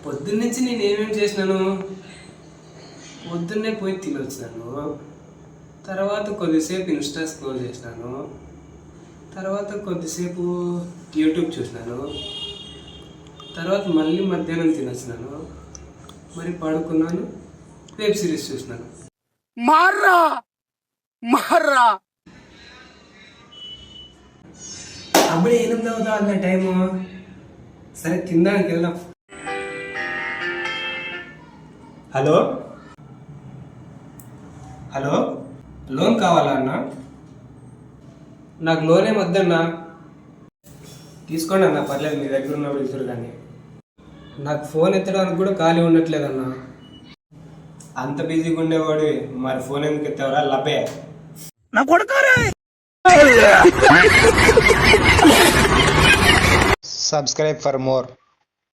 పొద్దున్నుంచి నేను ఏమేమి చేసినాను? పొద్దున్నే పోయి తినొచ్చినాను, తర్వాత కొద్దిసేపు ఇన్స్టా స్క్రోల్ చేసినాను, తర్వాత కొద్దిసేపు యూట్యూబ్ చూసినాను, తర్వాత మళ్ళీ మధ్యాహ్నం తినొచ్చినాను, మరి పడుకున్నాను, వెబ్ సిరీస్ చూసినాను. అప్పుడే 8 అవుతా అన్న టైము. సరే తినడానికి వెళ్దాం. హలో హలో, లోన్ కావాలా అన్న? నాకు లోన్ ఏం వద్దన్నా. తీసుకోండి అన్న, పర్లేదు, మీ దగ్గర ఉన్నప్పుడు ఇద్దరు. కానీ నాకు ఫోన్ ఎత్తడానికి కూడా ఖాళీ ఉండట్లేదన్నా. అంత బిజీగా ఉండేవాడు మరి ఫోన్ ఎందుకు ఎత్తావరా లబ్బే నా కొడుకారే. Subscribe for more.